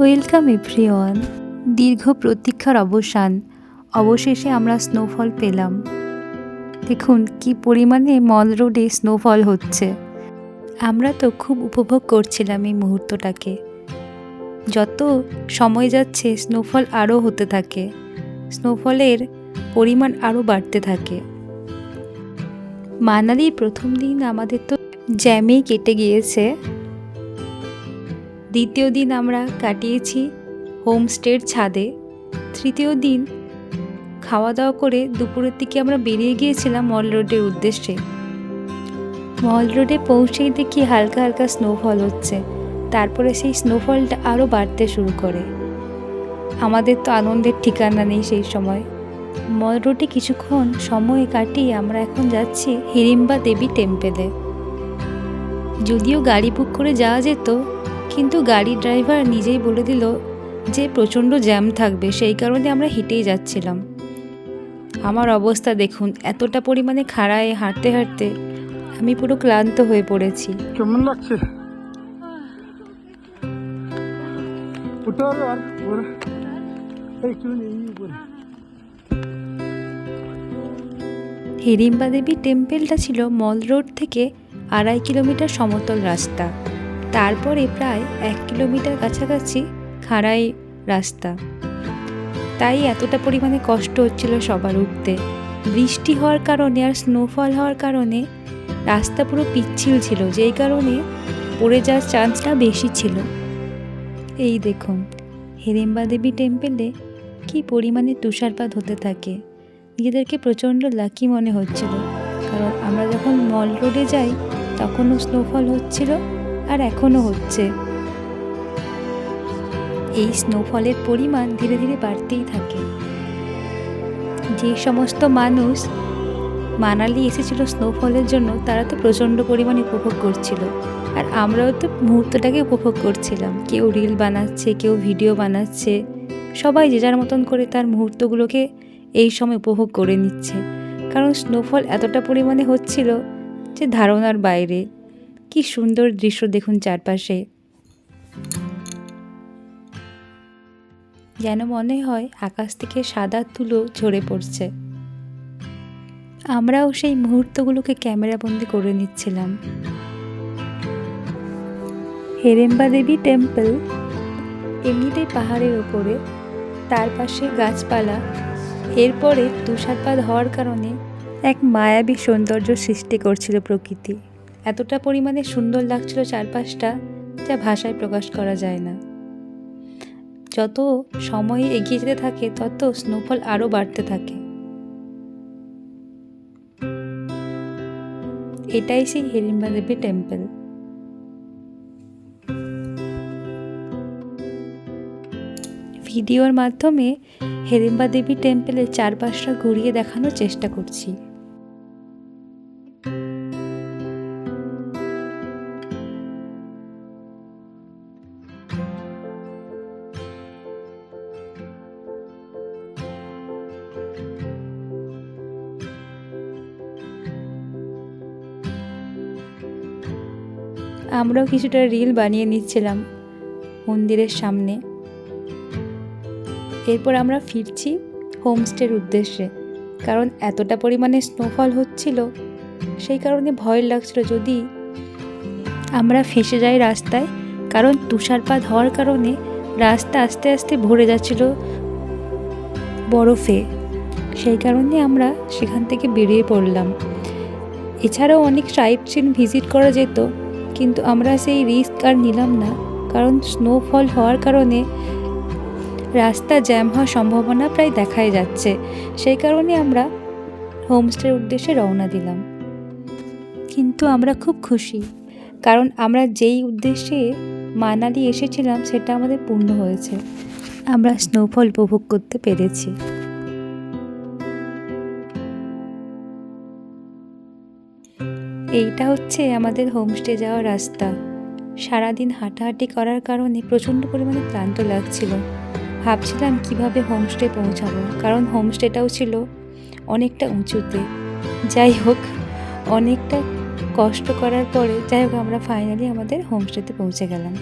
Welcome everyone. দীর্ঘ প্রতীক্ষার অবসান, অবশেষে আমরা স্নোফল পেলাম। দেখুন কি পরিমাণে মল রোডে স্নোফল হচ্ছে। আমরা তো খুব উপভোগ করছিলাম এই মুহূর্তটাকে। যত সময় যাচ্ছে স্নোফল আরও হতে থাকে, স্নোফলের পরিমাণ আরও বাড়তে থাকে। মানালির প্রথম দিন আমাদের তো জ্যামেই কেটে গিয়েছে। দ্বিতীয় দিন আমরা কাটিয়েছি হোমস্টের ছাদে। তৃতীয় দিন খাওয়া দাওয়া করে দুপুরের দিকে আমরা বেরিয়ে গিয়েছিলাম মল রোডের উদ্দেশ্যে। মল রোডে পৌঁছেই দেখি হালকা হালকা স্নোফল হচ্ছে। তারপরে সেই স্নোফলটা আরও বাড়তে শুরু করে। আমাদের তো আনন্দের ঠিকানা নেই সেই সময়। মল রোডে কিছুক্ষণ সময় কাটিয়ে আমরা এখন যাচ্ছি হিড়িম্বা দেবী টেম্পেলে। যদিও গাড়ি বুক করে যাওয়া যেত, কিন্তু গাড়ির ড্রাইভার নিজেই বলে দিল যে প্রচণ্ড জ্যাম থাকবে, সেই কারণে আমরা হেঁটেই যাচ্ছিলাম। আমার অবস্থা দেখুন, এতটা পরিমাণে খাড়ায় হাঁটতে হাঁটতে আমি পুরো ক্লান্ত হয়ে পড়েছি। কেমন লাগছে? হিড়িম্বা দেবী টেম্পেলটা ছিল মল রোড থেকে 2.5 কিলোমিটার সমতল রাস্তা। তারপরে প্রায় 1 কিলোমিটার কাছাকাছি খাড়াই রাস্তা। তাই এতটা পরিমাণে কষ্ট হচ্ছিল সবার উঠতে। বৃষ্টি হওয়ার কারণে আর স্নোফল হওয়ার কারণে রাস্তা পুরো পিচ্ছিল ছিল, যেই কারণে পড়ে যাওয়ার চান্সটা বেশি ছিল। এই দেখুন হিড়িম্বা দেবী টেম্পেলে কি পরিমাণে তুষারপাত হতে থাকে। নিজেদেরকে প্রচণ্ড লাকি মনে হচ্ছিল, কারণ আমরা যখন মল রোডে যাই তখনও স্নোফল হচ্ছিল আর এখনও হচ্ছে। এই স্নোফলের পরিমাণ ধীরে ধীরে বাড়তেই থাকে। যে সমস্ত মানুষ মানালি এসেছিল স্নোফলের জন্য, তারা তো প্রচণ্ড পরিমাণে উপভোগ করছিল, আর আমরাও তো মুহূর্তটাকে উপভোগ করছিলাম। কেউ রিল বানাচ্ছে, কেউ ভিডিও বানাচ্ছে, সবাই যে যার মতন করে তার মুহূর্তগুলোকে এই সময় উপভোগ করে নিচ্ছে। কারণ স্নোফল এতটা পরিমাণে হচ্ছিল যে ধারণার বাইরে। কি সুন্দর দৃশ্য দেখুন চারপাশে, যেন মনে হয় আকাশ থেকে সাদা তুলো ঝরে পড়ছে। আমরাও সেই মুহূর্তগুলোকে ক্যামেরাবন্দি করে নিচ্ছিলাম। হিড়িম্বা দেবী টেম্পল এমনিতেই পাহাড়ের ওপরে, তার পাশে গাছপালা, এরপরে তুষারপাত হওয়ার কারণে এক মায়াবী সৌন্দর্য সৃষ্টি করছিল প্রকৃতি। এতটা পরিমাণে সুন্দর লাগছিল চারপাশটা, যা ভাষায় প্রকাশ করা যায় না। যত সময় এগিয়ে যেতে থাকে তত স্নোফল আরও বাড়তে থাকে। এটাই সেই হিড়িম্বা দেবী টেম্পল। ভিডিওর মাধ্যমে হিড়িম্বা দেবী টেম্পলের চারপাশটা ঘুরিয়ে দেখানোর চেষ্টা করছি। আমরাও কিছুটা রিল বানিয়ে নিচ্ছিলাম মন্দিরের সামনে। এরপর আমরা ফিরছি হোমস্টের উদ্দেশ্যে, কারণ এতটা পরিমাণে স্নোফল হচ্ছিল, সেই কারণে ভয় লাগছিল যদি আমরা ফেঁসে যাই রাস্তায়। কারণ তুষারপাত হওয়ার কারণে রাস্তা আস্তে আস্তে ভরে যাচ্ছিল বরফে। সেই কারণে আমরা সেখান থেকে বেরিয়ে পড়লাম। এছাড়াও অনেক সাইট সিন ভিজিট করা যেত, কিন্তু আমরা সেই রিস্ক আর নিলাম না, কারণ স্নোফল হওয়ার কারণে রাস্তা জ্যাম হওয়ার সম্ভাবনা প্রায় দেখাই যাচ্ছে। সেই কারণে আমরা হোমস্টের উদ্দেশ্যে রওনা দিলাম। কিন্তু আমরা খুব খুশি, কারণ আমরা যেই উদ্দেশ্যে মানালি এসেছিলাম সেটা আমাদের পূর্ণ হয়েছে। আমরা স্নোফল উপভোগ করতে পেরেছি। এইটা হচ্ছে আমাদের হোমস্টে যাওয়ার রাস্তা। সারাদিন হাঁটাহাঁটি করার কারণে প্রচণ্ড পরিমাণে ক্লান্ত লাগছিল। ভাবছিলাম কিভাবে হোমস্টে পৌঁছাবো, কারণ হোমস্টেটাও ছিল অনেকটা উঁচুতে। যাই হোক, অনেকটা কষ্ট করার পরে আমরা ফাইনালি আমাদের হোমস্টেতে পৌঁছে গেলাম।